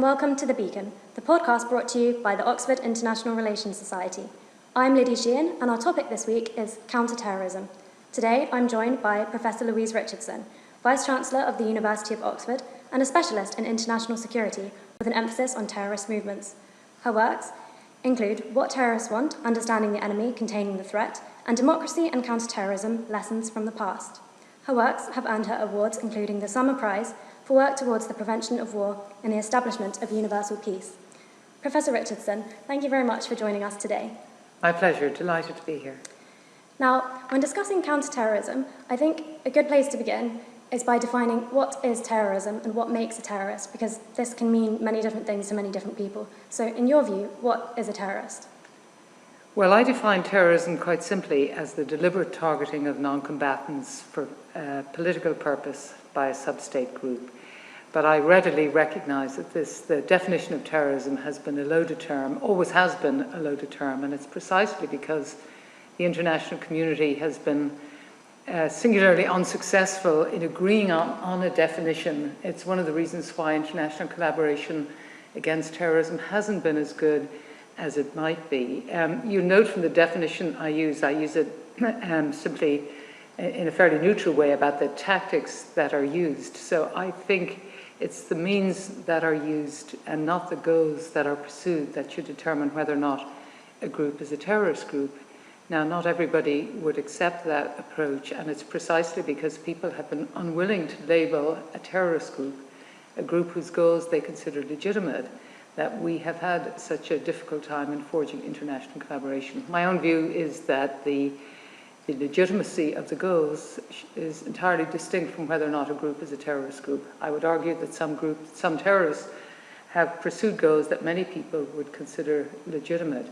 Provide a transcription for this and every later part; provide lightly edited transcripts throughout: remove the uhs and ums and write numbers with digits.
welcome to The Beacon, the podcast brought to you by the Oxford International Relations Society. I'm Liddy Sheehan, and our topic this week is counterterrorism. Today, I'm joined by Professor Louise Richardson, Vice-Chancellor of the University of Oxford and a specialist in international security with an emphasis on terrorist movements. Her works include What Terrorists Want, Understanding the Enemy, Containing the Threat, and Democracy and Counterterrorism, Lessons from the Past. Her works have earned her awards including the Summer Prize for work towards the prevention of war and the establishment of universal peace. Professor Richardson, thank you very much for joining us today. My pleasure, delighted to be here. Now, when discussing counterterrorism, I think a good place to begin is by defining what is terrorism and what makes a terrorist, because this can mean many different things to many different people. So in your view, what is a terrorist? Well, I define terrorism quite simply as the deliberate targeting of non-combatants for political purpose by a sub-state group. But I readily recognize that the definition of terrorism has been a loaded term, always has been a loaded term, and it's precisely because the international community has been singularly unsuccessful in agreeing on a definition. It's one of the reasons why international collaboration against terrorism hasn't been as good as it might be. You note from the definition I use it simply in a fairly neutral way about the tactics that are used. So I think it's the means that are used and not the goals that are pursued that should determine whether or not a group is a terrorist group. Now, not everybody would accept that approach, and it's precisely because people have been unwilling to label a terrorist group, a group whose goals they consider legitimate, that we have had such a difficult time in forging international collaboration. My own view is that the legitimacy of the goals is entirely distinct from whether or not a group is a terrorist group. I would argue that some terrorists have pursued goals that many people would consider legitimate,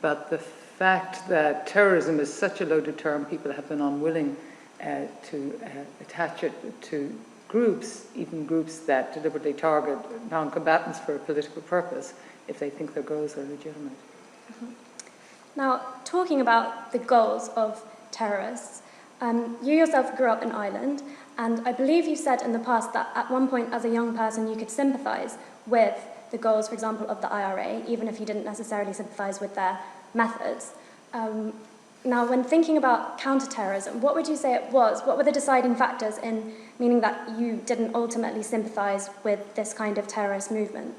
but the fact that terrorism is such a loaded term, people have been unwilling to attach it to groups, even groups that deliberately target non-combatants for a political purpose, if they think their goals are legitimate. Mm-hmm. Now, talking about the goals of terrorists, you yourself grew up in Ireland, and I believe you said in the past that at one point as a young person you could sympathise with the goals, for example, of the IRA, even if you didn't necessarily sympathise with their methods. Now, when thinking about counterterrorism, what would you say it was? What were the deciding factors in meaning that you didn't ultimately sympathise with this kind of terrorist movement?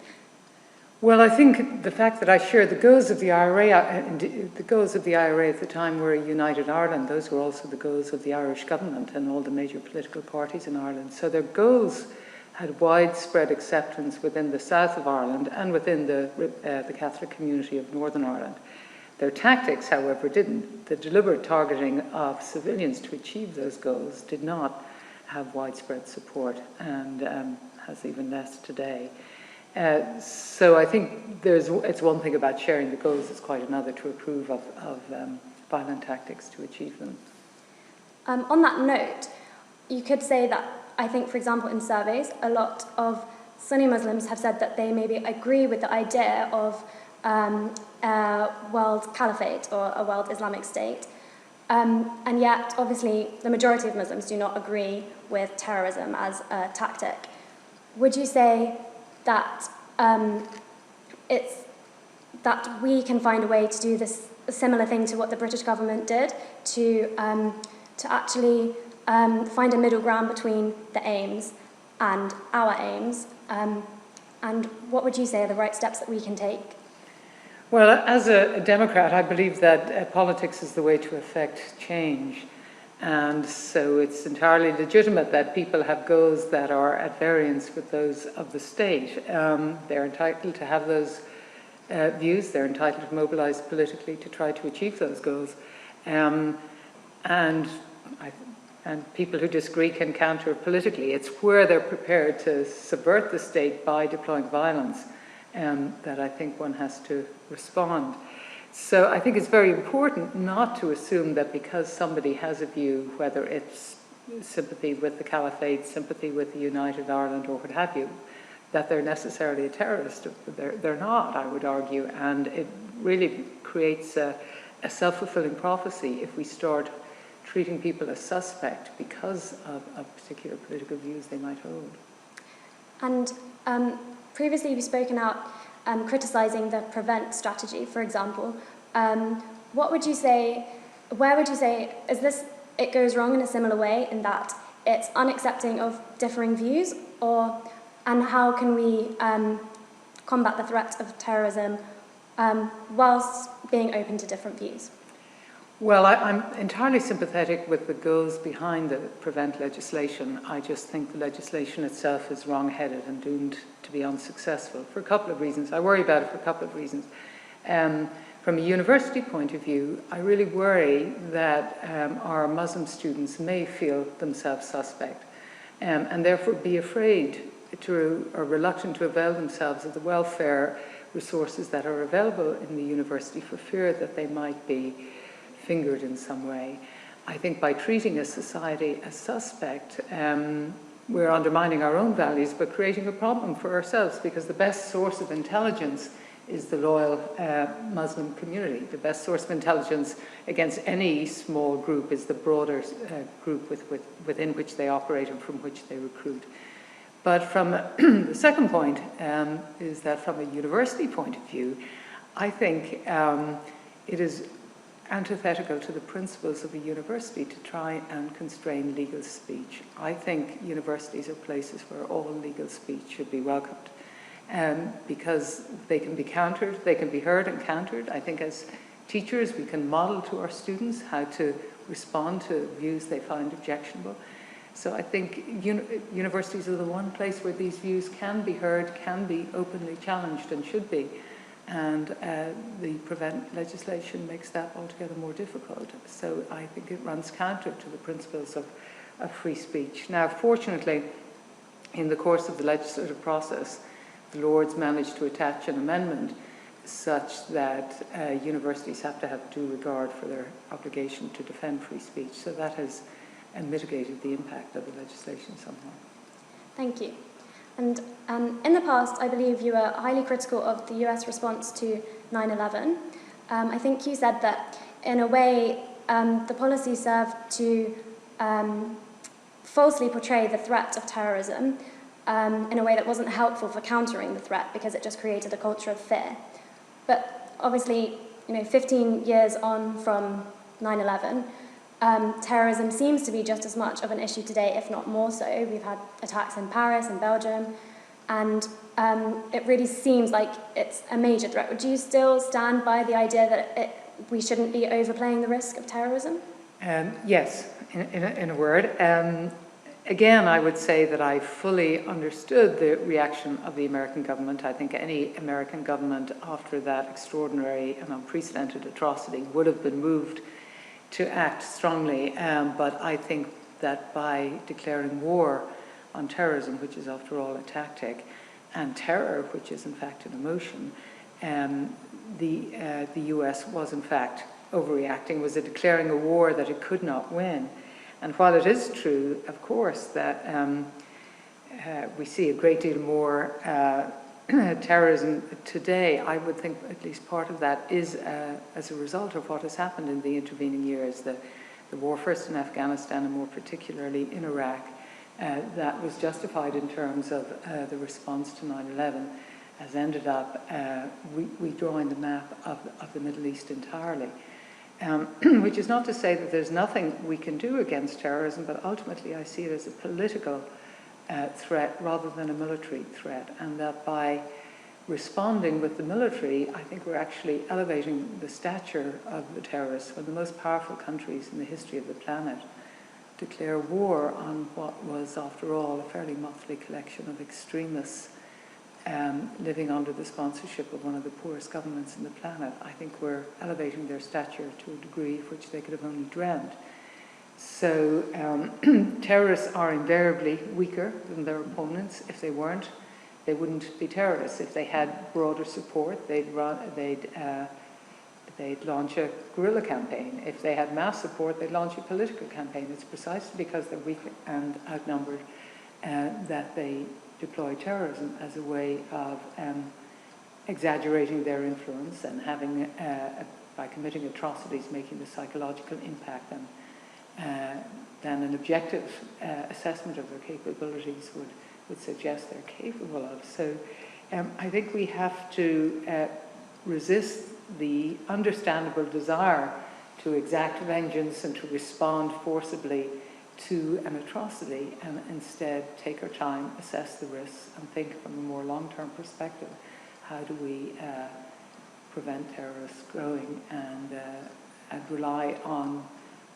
Well, I think the fact that I share the goals of the IRA, the goals of the IRA at the time were a united Ireland. Those were also the goals of the Irish government and all the major political parties in Ireland. So their goals had widespread acceptance within the south of Ireland and within the Catholic community of Northern Ireland. Their tactics, however, didn't. The deliberate targeting of civilians to achieve those goals did not have widespread support and has even less today. So I think it's one thing about sharing the goals, it's quite another to approve of violent tactics to achieve them. On that note, you could say that, I think, for example, in surveys, a lot of Sunni Muslims have said that they maybe agree with the idea of a world caliphate or a world Islamic state. And yet, obviously, the majority of Muslims do not agree with terrorism as a tactic. Would you say that that we can find a way to do this, a similar thing to what the British government did, to actually find a middle ground between the aims and our aims? And what would you say are the right steps that we can take? Well, as a Democrat, I believe that politics is the way to effect change. And so it's entirely legitimate that people have goals that are at variance with those of the state. They're entitled to have those views. They're entitled to mobilize politically to try to achieve those goals. And people who disagree can counter politically. It's where they're prepared to subvert the state by deploying violence that I think one has to respond. So I think it's very important not to assume that because somebody has a view, whether it's sympathy with the caliphate, sympathy with the United Ireland, or what have you, that they're necessarily a terrorist. They're not, I would argue, and it really creates a self-fulfilling prophecy if we start treating people as suspect because of particular political views they might hold. And previously you've spoken out criticising the prevent strategy, for example. What would you say, where would you say, is this, it goes wrong in a similar way in that it's unaccepting of differing views, and how can we combat the threat of terrorism whilst being open to different views? Well, I'm entirely sympathetic with the goals behind the prevent legislation. I just think the legislation itself is wrong-headed and doomed to be unsuccessful for a couple of reasons. I worry about it for a couple of reasons. From a university point of view, I really worry that our Muslim students may feel themselves suspect and therefore be afraid to, or reluctant to avail themselves of the welfare resources that are available in the university for fear that they might be fingered in some way. I think by treating a society as suspect, we're undermining our own values but creating a problem for ourselves, because the best source of intelligence is the loyal Muslim community. The best source of intelligence against any small group is the broader group within which they operate and from which they recruit. But from the second point is that from a university point of view, I think it is antithetical to the principles of a university to try and constrain legal speech. I think universities are places where all legal speech should be welcomed, because they can be countered, they can be heard and countered. I think as teachers we can model to our students how to respond to views they find objectionable. So I think universities are the one place where these views can be heard, can be openly challenged, and should be. And the prevent legislation makes that altogether more difficult. So I think it runs counter to the principles of free speech. Now, fortunately, in the course of the legislative process, the Lords managed to attach an amendment such that universities have to have due regard for their obligation to defend free speech. So that has mitigated the impact of the legislation somehow. Thank you. And in the past, I believe you were highly critical of the US response to 9/11. I think you said that, in a way, the policy served to falsely portray the threat of terrorism in a way that wasn't helpful for countering the threat, because it just created a culture of fear. But obviously, 15 years on from 9/11, terrorism seems to be just as much of an issue today, if not more so. We've had attacks in Paris and Belgium, and it really seems like it's a major threat. Would you still stand by the idea that we shouldn't be overplaying the risk of terrorism? Yes, in a word. Again, I would say that I fully understood the reaction of the American government. I think any American government after that extraordinary and unprecedented atrocity would have been moved to act strongly, but I think that by declaring war on terrorism, which is after all a tactic, and terror, which is in fact an emotion, the US was in fact overreacting, was declaring a war that it could not win. And while it is true, of course, that we see a great deal more terrorism today, I would think at least part of that is as a result of what has happened in the intervening years. The war first in Afghanistan and more particularly in Iraq, that was justified in terms of the response to 9/11, has ended up redrawing the map of the Middle East entirely. Which is not to say that there's nothing we can do against terrorism, but ultimately I see it as a political threat rather than a military threat, and that by responding with the military, I think we're actually elevating the stature of the terrorists. When the most powerful countries in the history of the planet declare war on what was, after all, a fairly motley collection of extremists living under the sponsorship of one of the poorest governments in the planet, I think we're elevating their stature to a degree of which they could have only dreamed. So terrorists are invariably weaker than their opponents. If they weren't, they wouldn't be terrorists. If they had broader support, they'd launch a guerrilla campaign. If they had mass support, they'd launch a political campaign. It's precisely because they're weak and outnumbered that they deploy terrorism as a way of exaggerating their influence and having, by committing atrocities, making the psychological impact than an objective assessment of their capabilities would suggest they're capable of. So I think we have to resist the understandable desire to exact vengeance and to respond forcibly to an atrocity, and instead take our time, assess the risks, and think from a more long-term perspective, how do we prevent terrorists growing, and rely on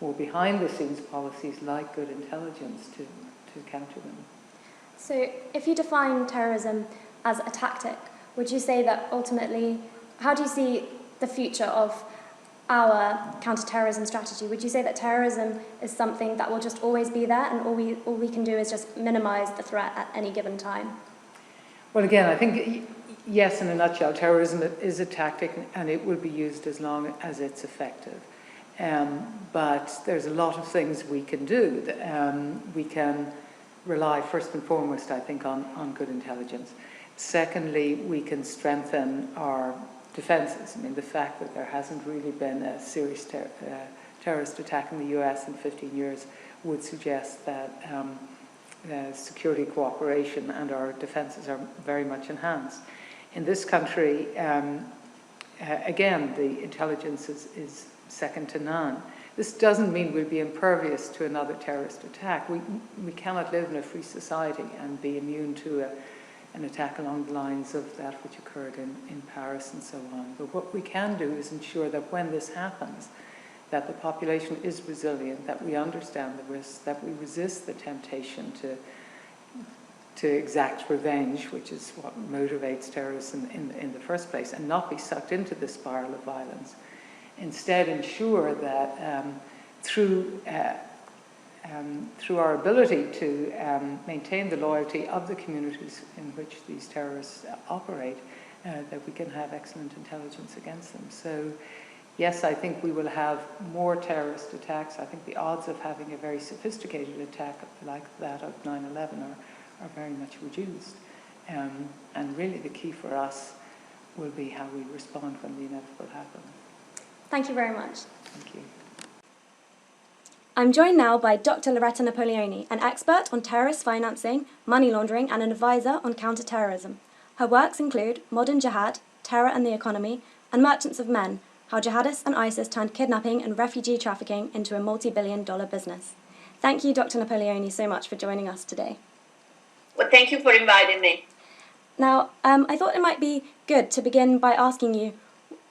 more behind-the-scenes policies like good intelligence to counter them. So if you define terrorism as a tactic, would you say that ultimately, how do you see the future of our counterterrorism strategy? Would you say that terrorism is something that will just always be there, and all we can do is just minimize the threat at any given time? Well, again, I think, yes, in a nutshell, terrorism is a tactic, and it will be used as long as it's effective. But there's a lot of things we can do. We can rely, first and foremost, I think, on good intelligence. Secondly, we can strengthen our defenses. I mean, the fact that there hasn't really been a serious terrorist attack in the US in 15 years would suggest that security cooperation and our defenses are very much enhanced. In this country, again, the intelligence is second to none. This doesn't mean we'll be impervious to another terrorist attack. We cannot live in a free society and be immune to an attack along the lines of that which occurred in Paris and so on. But what we can do is ensure that when this happens, that the population is resilient, that we understand the risks, that we resist the temptation to exact revenge, which is what motivates terrorists in the first place, and not be sucked into this spiral of violence. Instead, ensure that through our ability to maintain the loyalty of the communities in which these terrorists operate, that we can have excellent intelligence against them. So, yes, I think we will have more terrorist attacks. I think the odds of having a very sophisticated attack like that of 9/11 are very much reduced. And really the key for us will be how we respond when the inevitable happens. Thank you very much. Thank you. I'm joined now by Dr. Loretta Napoleoni, an expert on terrorist financing, money laundering, and an advisor on counterterrorism. Her works include Modern Jihad, Terror and the Economy, and Merchants of Men, how jihadists and ISIS turned kidnapping and refugee trafficking into a multi-billion-dollar business. Thank you, Dr. Napoleoni, so much for joining us today. Well, thank you for inviting me. Now, I thought it might be good to begin by asking you,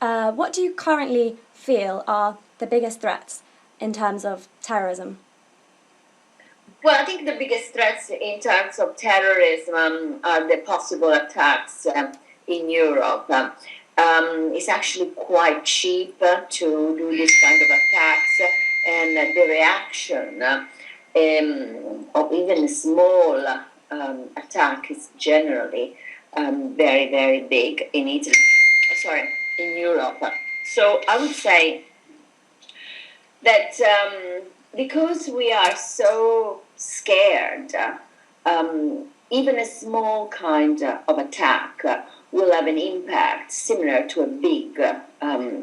what do you currently feel are the biggest threats in terms of terrorism? Well, I think the biggest threats in terms of terrorism are the possible attacks in Europe. It's actually quite cheap to do this kind of attacks, and the reaction of even a small attack is generally very, very big in Italy. In Europe. So I would say that because we are so scared, even a small kind of attack will have an impact similar to a big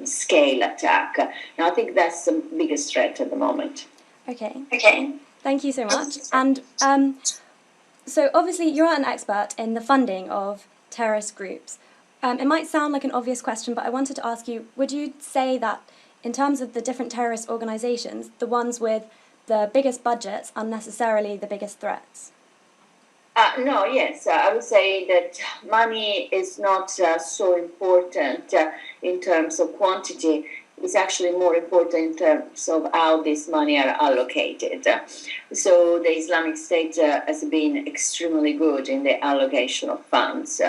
scale attack. And I think that's the biggest threat at the moment. Okay. Thank you so much. And so obviously you're an expert in the funding of terrorist groups. It might sound like an obvious question, but I wanted to ask you, would you say that in terms of the different terrorist organizations, the ones with the biggest budgets are necessarily the biggest threats? No, yes. I would say that money is not so important in terms of quantity. It's actually more important in terms of how this money are allocated. So the Islamic State has been extremely good in the allocation of funds.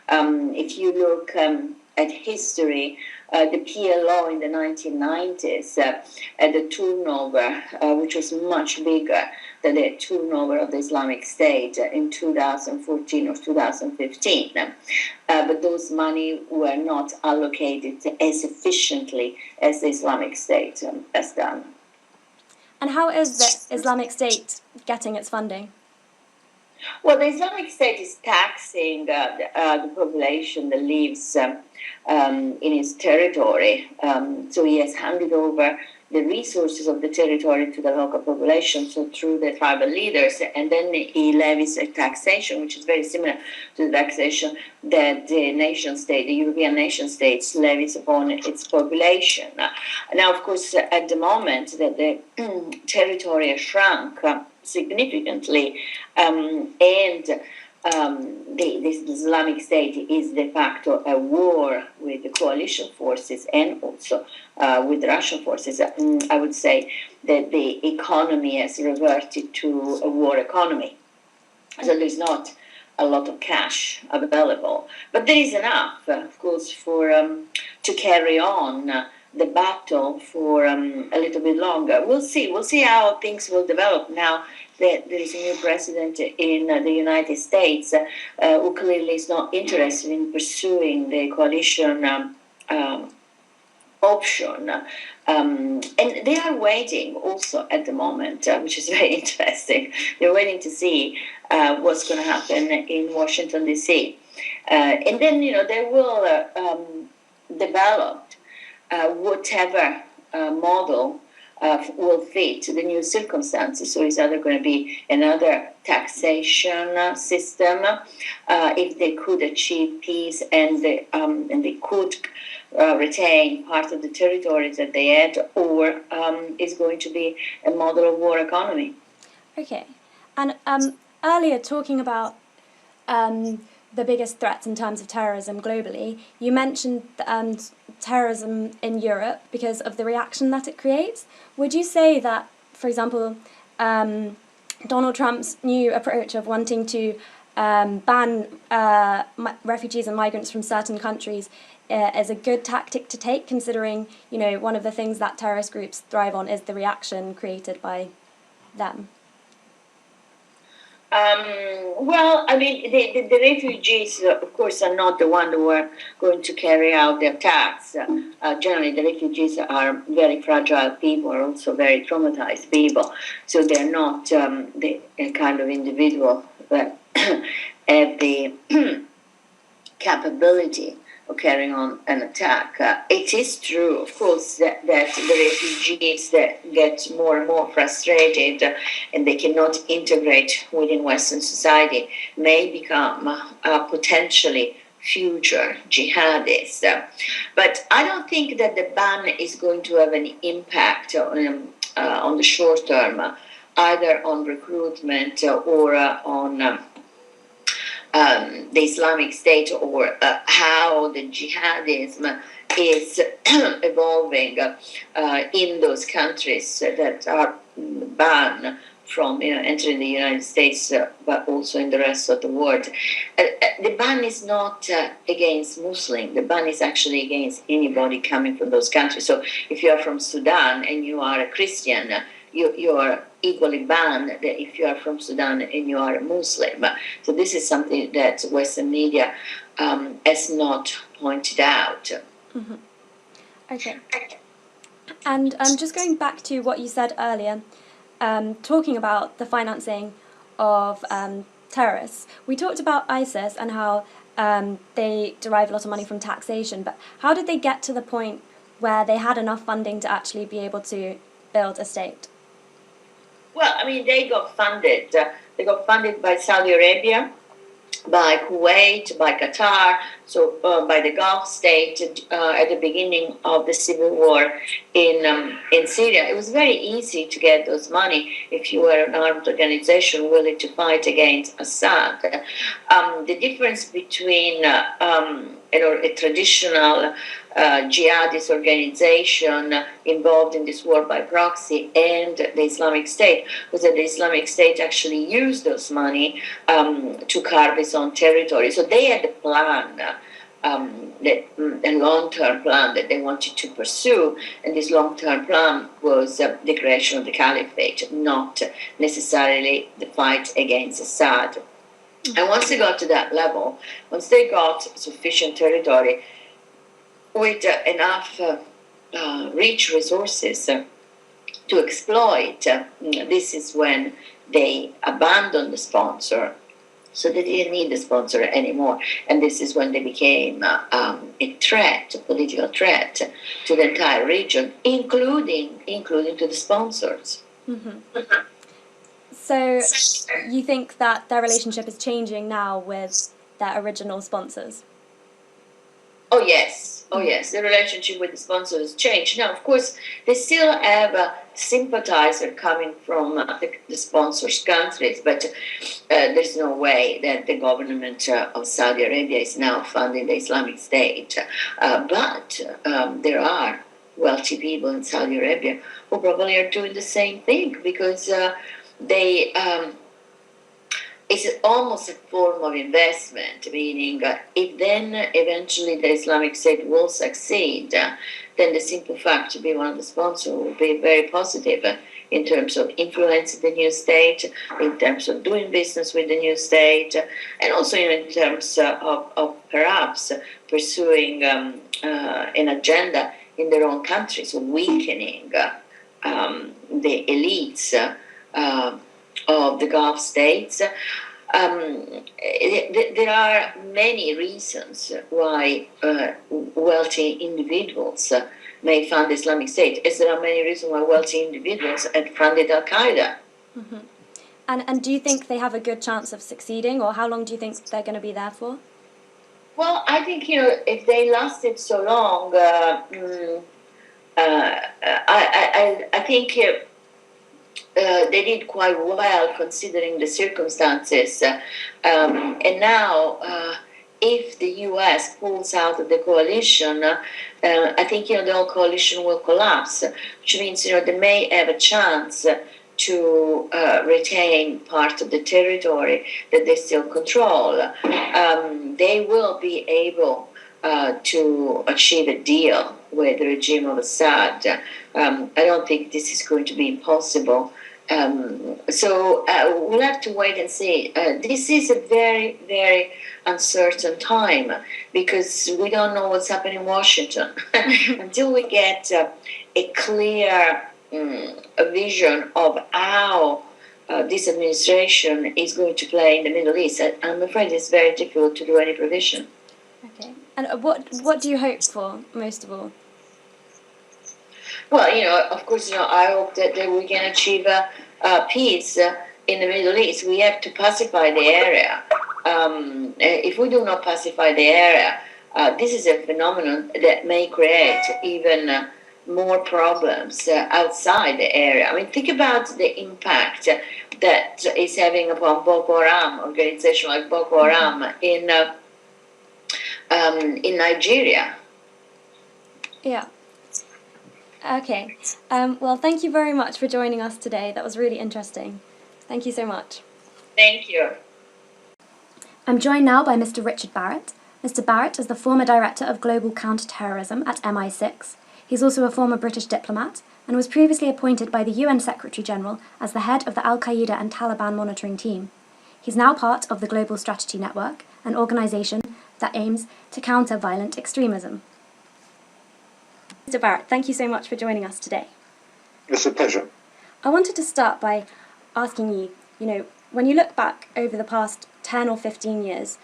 If you look at history, the PLO in the 1990s had a turnover which was much bigger than the turnover of the Islamic State in 2014 or 2015. But those money were not allocated as efficiently as the Islamic State has done. And how is the Islamic State getting its funding? Well, the Islamic State is taxing the population that lives in its territory. So he has handed over the resources of the territory to the local population, so through the tribal leaders, and then he levies a taxation, which is very similar to the taxation that the nation state, the European nation states, levies upon its population. Now, of course, at the moment that the territory has shrunk significantly, and the Islamic State is de facto a war with the coalition forces and also with the Russian forces. I would say that the economy has reverted to a war economy. So there's not a lot of cash available, but there is enough, of course, for to carry on the battle for a little bit longer. We'll see how things will develop now that there is a new president in the United States who clearly is not interested in pursuing the coalition option. And they are waiting also at the moment, which is very interesting. They're waiting to see what's going to happen in Washington, D.C. And then, they will develop whatever model will fit the new circumstances. So it's either going to be another taxation system if they could achieve peace and they could retain part of the territories that they had, or is going to be a model of war economy. Okay. And earlier, talking about the biggest threats in terms of terrorism globally, you mentioned terrorism in Europe because of the reaction that it creates. Would you say that, for example, Donald Trump's new approach of wanting to ban refugees and migrants from certain countries is a good tactic to take, considering, one of the things that terrorist groups thrive on is the reaction created by them? Well, I mean, the refugees, of course, are not the one who are going to carry out the attacks. Generally, the refugees are very fragile people, also very traumatized people. So they're not the kind of individual that have the capability of carrying on an attack. It is true, of course, that the refugees that get more and more frustrated and they cannot integrate within Western society may become potentially future jihadists. But I don't think that the ban is going to have any impact on the short term, either on recruitment or on the Islamic State, or how the jihadism is evolving in those countries that are banned from entering the United States, but also in the rest of the world. The ban is not against Muslims. The ban is actually against anybody coming from those countries. So if you are from Sudan and you are a Christian, you are equally banned if you are from Sudan and you are a Muslim. So this is something that Western media has not pointed out. Mm-hmm. Okay. And just going back to what you said earlier, talking about the financing of terrorists, we talked about ISIS and how they derive a lot of money from taxation, but how did they get to the point where they had enough funding to actually be able to build a state? Well, I mean, they got funded. They got funded by Saudi Arabia, by Kuwait, by Qatar, so by the Gulf state at the beginning of the civil war in Syria. It was very easy to get those money if you were an armed organization willing to fight against Assad. The difference between a traditional jihadist organization involved in this war by proxy and the Islamic State was that the Islamic State actually used those money to carve its own territory. So they had a plan, a long-term plan that they wanted to pursue, and this long-term plan was the creation of the caliphate, not necessarily the fight against Assad. And once they got to that level, once they got sufficient territory with enough rich resources to exploit, this is when they abandoned the sponsor So they didn't need the sponsor anymore. And this is when they became a threat, a political threat to the entire region, including to the sponsors. Mm-hmm. So you think that their relationship is changing now with their original sponsors? Oh yes, the relationship with the sponsors has changed. Now, of course, they still have a sympathizer coming from the sponsors' countries, but there's no way that the government of Saudi Arabia is now funding the Islamic State. But there are wealthy people in Saudi Arabia who probably are doing the same thing because they. It's almost a form of investment, meaning if then eventually the Islamic State will succeed, then the simple fact to be one of the sponsors will be very positive in terms of influencing the new state, in terms of doing business with the new state, and also in terms of perhaps pursuing an agenda in their own countries, so weakening the elites of the Gulf states. There are many reasons why wealthy individuals may fund the Islamic State, as there are many reasons why wealthy individuals had funded Al Qaeda. Mm-hmm. And do you think they have a good chance of succeeding, or how long do you think they're going to be there for? Well, I think if they lasted so long, I think. They did quite well considering the circumstances. And now, if the U.S. pulls out of the coalition, I think the whole coalition will collapse, which means they may have a chance to retain part of the territory that they still control. They will be able to achieve a deal with the regime of Assad. I don't think this is going to be impossible. So we'll have to wait and see. This is a very, very uncertain time because we don't know what's happening in Washington. Until we get a clear vision of how this administration is going to play in the Middle East, I'm afraid it's very difficult to do any provision. Okay. And what do you hope for most of all? Well, of course, I hope that we can achieve peace in the Middle East. We have to pacify the area. If we do not pacify the area, this is a phenomenon that may create even more problems outside the area. I mean, think about the impact that is having upon Boko Haram, organization like Boko Haram in Nigeria. Yeah. Okay. Well, thank you very much for joining us today. That was really interesting. Thank you so much. Thank you. I'm joined now by Mr. Richard Barrett. Mr. Barrett is the former Director of Global Counterterrorism at MI6. He's also a former British diplomat and was previously appointed by the UN Secretary-General as the head of the Al-Qaeda and Taliban monitoring team. He's now part of the Global Strategy Network, an organisation that aims to counter violent extremism. Mr. Barrett, thank you so much for joining us today. It's a pleasure. I wanted to start by asking you, when you look back over the past 10 or 15 years,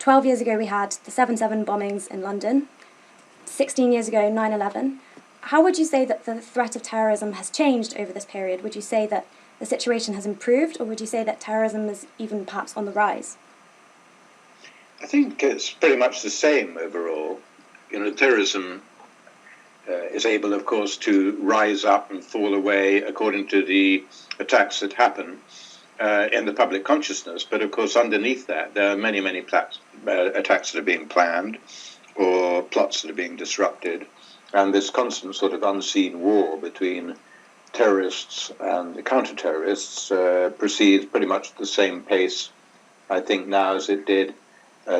12 years ago we had the 7/7 bombings in London, 16 years ago 9/11. How would you say that the threat of terrorism has changed over this period? Would you say that the situation has improved, or would you say that terrorism is even perhaps on the rise? I think it's pretty much the same overall. Terrorism is able, of course, to rise up and fall away according to the attacks that happen in the public consciousness. But, of course, underneath that, there are many, many attacks that are being planned or plots that are being disrupted. And this constant sort of unseen war between terrorists and the counter-terrorists proceeds pretty much at the same pace, I think, now as it did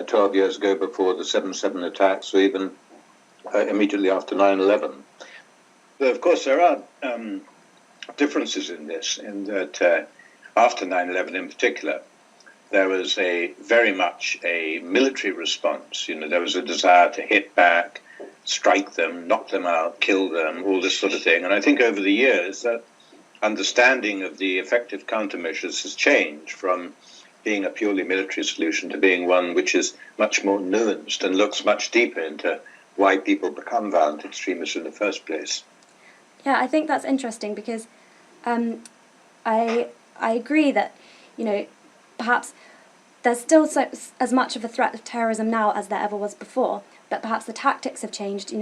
12 years ago before the 7/7 attacks, or even immediately after 9/11. But of course, there are differences in this, in that after 9/11 in particular, there was very much a military response. There was a desire to hit back, strike them, knock them out, kill them, all this sort of thing. And I think over the years, that understanding of the effective countermeasures has changed from being a purely military solution to being one which is much more nuanced and looks much deeper into why people become violent extremists in the first place. Yeah, I think that's interesting because I agree that, perhaps there's still as much of a threat of terrorism now as there ever was before, but perhaps the tactics have changed.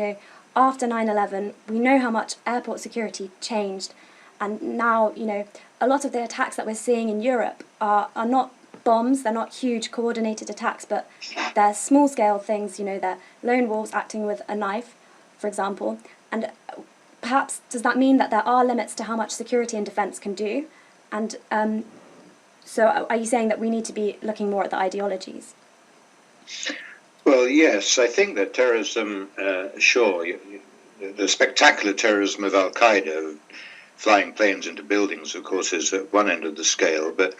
After 9/11, we know how much airport security changed, and now, a lot of the attacks that we're seeing in Europe are not bombs, they're not huge coordinated attacks, but they're small-scale things, they're lone wolves acting with a knife, for example, and perhaps does that mean that there are limits to how much security and defence can do? And so are you saying that we need to be looking more at the ideologies? Well, yes, I think that terrorism, the spectacular terrorism of Al-Qaeda, flying planes into buildings, of course, is at one end of the scale, but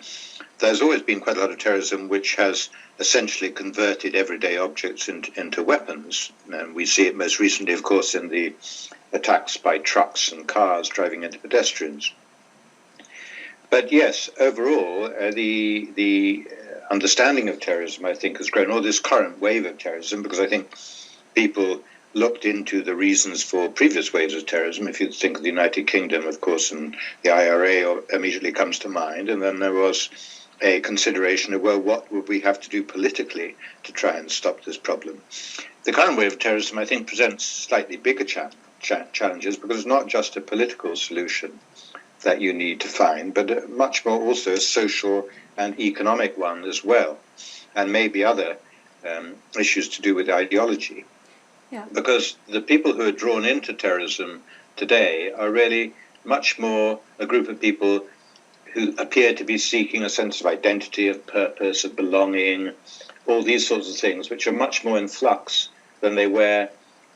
there's always been quite a lot of terrorism which has essentially converted everyday objects into weapons. And we see it most recently, of course, in the attacks by trucks and cars driving into pedestrians. But yes, overall, the understanding of terrorism, I think, has grown, or this current wave of terrorism, because I think people looked into the reasons for previous waves of terrorism. If you think of the United Kingdom, of course, and the IRA immediately comes to mind, and then there was a consideration of, well, what would we have to do politically to try and stop this problem? The current wave of terrorism, I think, presents slightly bigger challenges, because it's not just a political solution that you need to find, but much more also a social and economic one as well, and maybe other issues to do with ideology. Yeah. Because the people who are drawn into terrorism today are really much more a group of people who appear to be seeking a sense of identity, of purpose, of belonging, all these sorts of things, which are much more in flux than they were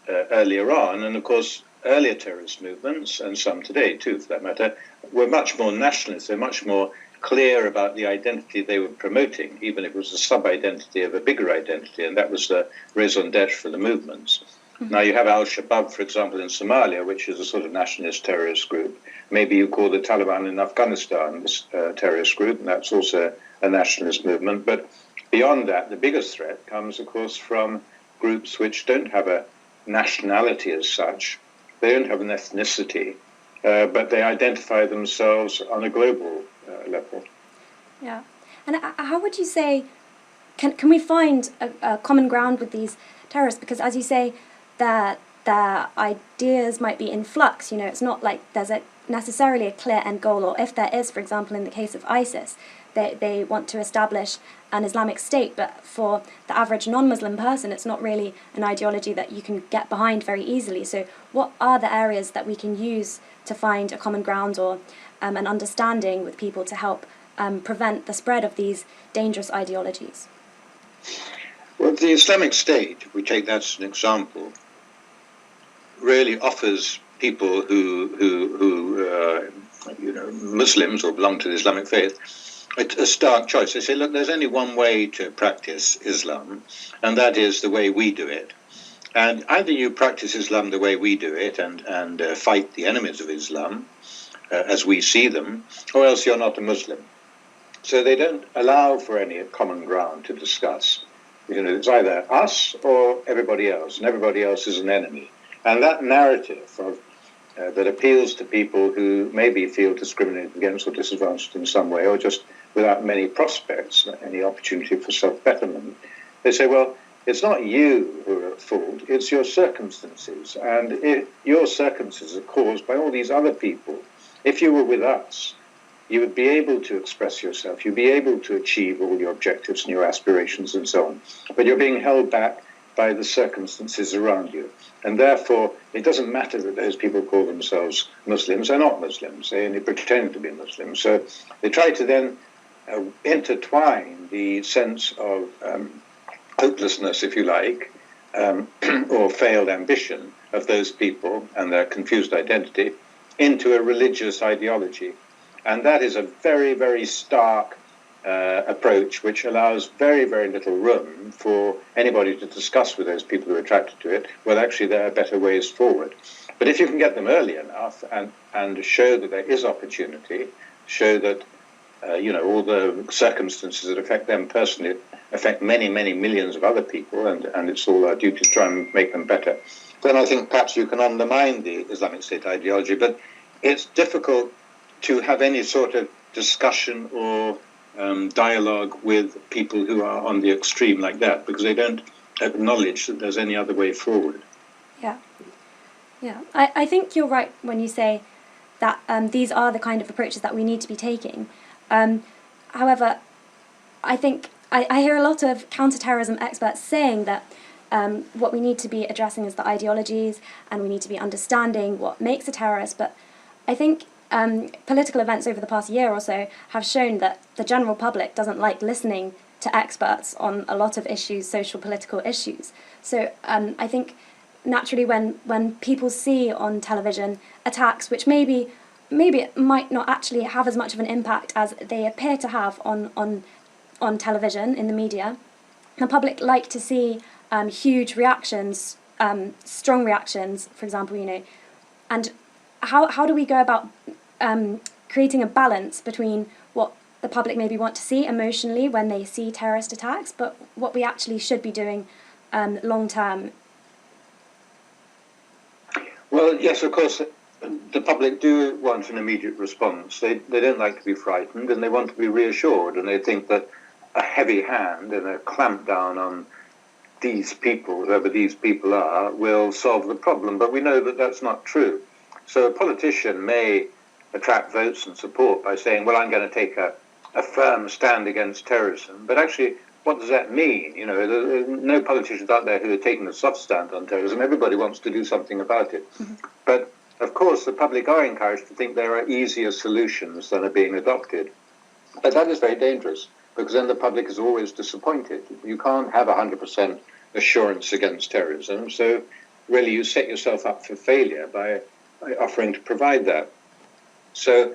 earlier on. And of course, earlier terrorist movements, and some today too, for that matter, were much more nationalist. They're much more clear about the identity they were promoting, even if it was a sub-identity of a bigger identity, and that was the raison d'etre for the movements. Mm-hmm. Now you have Al-Shabaab, for example, in Somalia, which is a sort of nationalist terrorist group. Maybe you call the Taliban in Afghanistan this terrorist group, and that's also a nationalist movement. But beyond that, the biggest threat comes, of course, from groups which don't have a nationality as such. They don't have an ethnicity, but they identify themselves on a global level. Yeah. And how would you say, can we find a common ground with these terrorists? Because as you say, their ideas might be in flux. It's not like there's necessarily a clear end goal, or if there is, for example, in the case of ISIS, they want to establish an Islamic State, but for the average non-Muslim person, it's not really an ideology that you can get behind very easily. So what are the areas that we can use to find a common ground or an understanding with people to help prevent the spread of these dangerous ideologies? Well, the Islamic State, if we take that as an example, really offers people who Muslims or belong to the Islamic faith, a stark choice. They say, look, there's only one way to practice Islam, and that is the way we do it. And either you practice Islam the way we do it and fight the enemies of Islam as we see them, or else you're not a Muslim. So they don't allow for any common ground to discuss. It's either us or everybody else, and everybody else is an enemy. And that narrative that appeals to people who maybe feel discriminated against or disadvantaged in some way, or just without many prospects, any opportunity for self-betterment, they say, well, it's not you who are at fault, it's your circumstances. And your circumstances are caused by all these other people. If you were with us, you would be able to express yourself, you'd be able to achieve all your objectives and your aspirations and so on. But you're being held back by the circumstances around you. And therefore, it doesn't matter that those people call themselves Muslims. They're not Muslims. They only pretend to be Muslims. So they try to then intertwine the sense of hopelessness, if you like, or failed ambition of those people and their confused identity into a religious ideology. And that is a very, very stark approach, which allows very, very little room for anybody to discuss with those people who are attracted to it, well, actually, there are better ways forward. But if you can get them early enough and show that there is opportunity, show that all the circumstances that affect them personally affect many, many millions of other people, and it's all our duty to try and make them better, then I think perhaps you can undermine the Islamic State ideology. But it's difficult to have any sort of discussion or dialogue with people who are on the extreme like that, because they don't acknowledge that there's any other way forward. Yeah. I think you're right when you say that these are the kind of approaches that we need to be taking. However, I think I hear a lot of counterterrorism experts saying that what we need to be addressing is the ideologies, and we need to be understanding what makes a terrorist. But I think political events over the past year or so have shown that the general public doesn't like listening to experts on a lot of issues, social, political issues. So I think naturally when people see on television attacks which maybe it might not actually have as much of an impact as they appear to have on television, in the media, the public like to see huge reactions, strong reactions, for example, and how do we go about creating a balance between what the public maybe want to see emotionally when they see terrorist attacks, but what we actually should be doing long term? Well, yes, of course, the public do want an immediate response. They don't like to be frightened, and they want to be reassured, and they think that a heavy hand and a clampdown on these people, whoever these people are, will solve the problem. But we know that that's not true. So a politician may attract votes and support by saying, well, I'm going to take a firm stand against terrorism. But actually, what does that mean? There are no politicians out there who are taking a soft stand on terrorism. Everybody wants to do something about it. Mm-hmm. But, of course, the public are encouraged to think there are easier solutions than are being adopted. But that is very dangerous, because then the public is always disappointed. You can't have 100% assurance against terrorism. So, really, you set yourself up for failure by offering to provide that. So,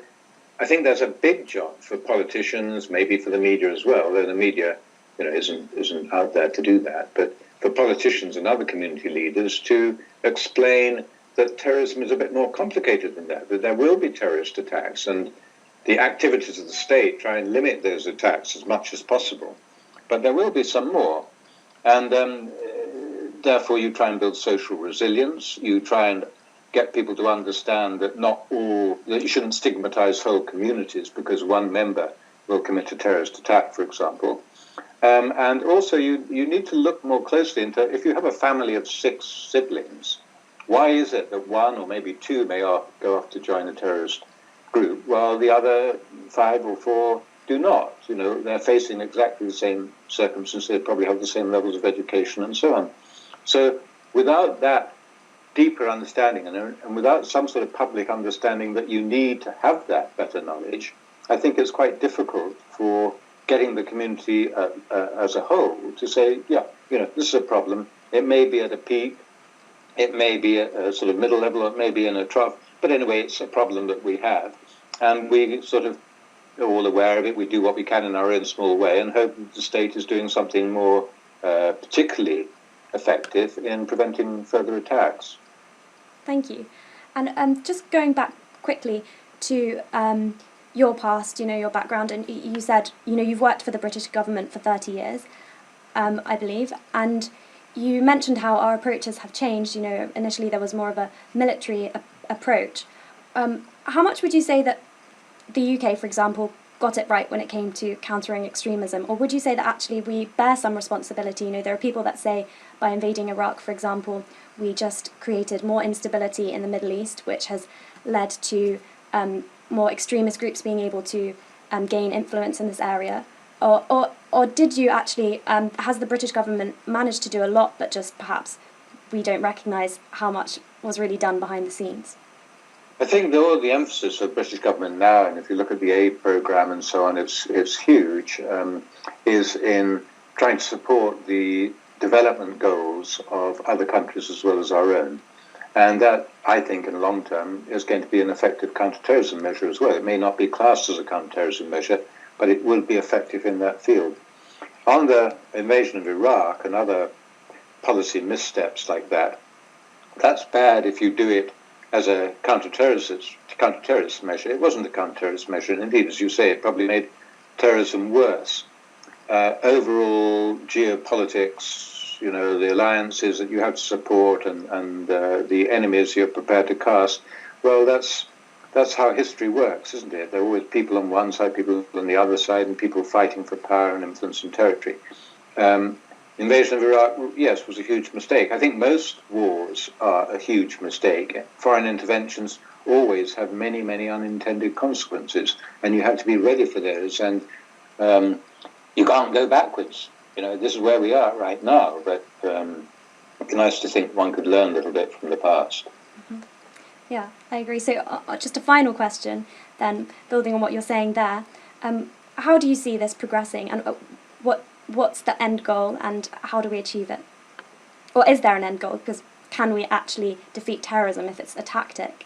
I think there's a big job for politicians, maybe for the media as well, though the media isn't out there to do that, but for politicians and other community leaders to explain that terrorism is a bit more complicated than that there will be terrorist attacks, and the activities of the state try and limit those attacks as much as possible. But there will be some more, and therefore you try and build social resilience, you try and get people to understand that that you shouldn't stigmatize whole communities because one member will commit a terrorist attack, for example. And also you need to look more closely into, if you have a family of 6 siblings, why is it that 1 or maybe 2 may go off to join a terrorist group while the other 5 or 4 do not? They're facing exactly the same circumstances, they probably have the same levels of education and so on. So without that deeper understanding and without some sort of public understanding that you need to have that better knowledge, I think it's quite difficult for getting the community as a whole to say, this is a problem. It may be at a peak, it may be at a sort of middle level, or it may be in a trough, but anyway, it's a problem that we have. And we sort of are all aware of it. We do what we can in our own small way and hope that the state is doing something more particularly effective in preventing further attacks. Thank you. And just going back quickly to your past, your background, and you said, you've worked for the British government for 30 years, I believe, and you mentioned how our approaches have changed. Initially there was more of a military approach. How much would you say that the UK, for example, got it right when it came to countering extremism? Or would you say that actually we bear some responsibility? There are people that say by invading Iraq, for example, we just created more instability in the Middle East, which has led to more extremist groups being able to gain influence in this area. Or did you actually, has the British government managed to do a lot, but just perhaps we don't recognise how much was really done behind the scenes? I think all the emphasis of the British government now, and if you look at the aid programme and so on, it's huge, is in trying to support the development goals of other countries as well as our own. And that, I think, in the long term, is going to be an effective counterterrorism measure as well. It may not be classed as a counterterrorism measure, but it will be effective in that field. On the invasion of Iraq and other policy missteps like that, that's bad if you do it as a counterterrorist measure. It wasn't a counterterrorist measure, and indeed, as you say, it probably made terrorism worse. Overall geopolitics, the alliances that you have to support and the enemies you're prepared to cast, well, that's how history works, isn't it? There are always people on one side, people on the other side, and people fighting for power and influence and territory. Invasion of Iraq, yes, was a huge mistake. I think most wars are a huge mistake. Foreign interventions always have many, many unintended consequences, and you have to be ready for those. And you can't go backwards. This is where we are right now, but it's nice to think one could learn a little bit from the past. Mm-hmm. Yeah, I agree. So just a final question then, building on what you're saying there. How do you see this progressing, and what's the end goal, and how do we achieve it? Or is there an end goal? Because can we actually defeat terrorism if it's a tactic?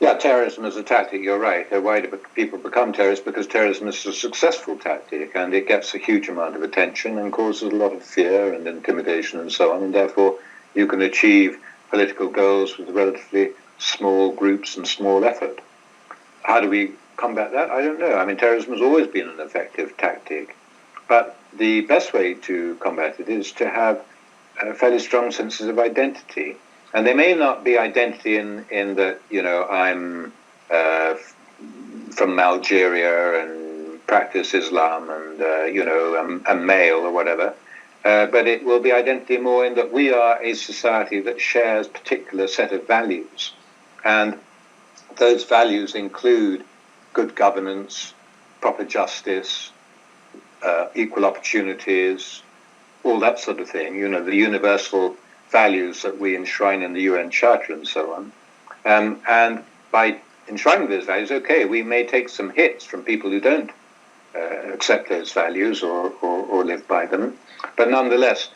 Yeah, terrorism is a tactic, you're right. Why do people become terrorists? Because terrorism is a successful tactic, and it gets a huge amount of attention and causes a lot of fear and intimidation and so on, and therefore you can achieve political goals with relatively small groups and small effort. How do we combat that? I don't know. I mean, terrorism has always been an effective tactic, but the best way to combat it is to have fairly strong senses of identity. And they may not be identity in that, I'm from Algeria and practice Islam and, I'm male or whatever. But it will be identity more in that we are a society that shares a particular set of values. And those values include good governance, proper justice, equal opportunities, all that sort of thing, the universal values that we enshrine in the UN Charter and so on. And by enshrining those values, okay, we may take some hits from people who don't accept those values or live by them. But nonetheless,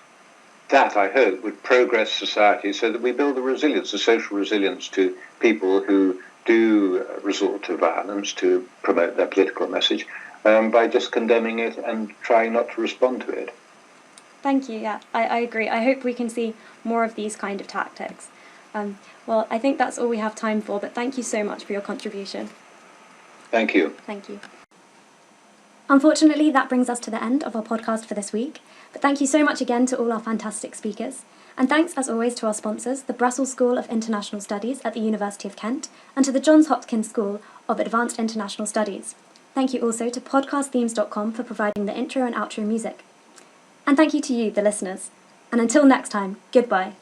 that, I hope, would progress society so that we build a resilience, a social resilience to people who do resort to violence to promote their political message by just condemning it and trying not to respond to it. Thank you, yeah, I agree. I hope we can see more of these kind of tactics. Well, I think that's all we have time for, but thank you so much for your contribution. Thank you. Thank you. Unfortunately, that brings us to the end of our podcast for this week, but thank you so much again to all our fantastic speakers. And thanks, as always, to our sponsors, the Brussels School of International Studies at the University of Kent, and to the Johns Hopkins School of Advanced International Studies. Thank you also to podcastthemes.com for providing the intro and outro music. And thank you to you, the listeners. And until next time, goodbye.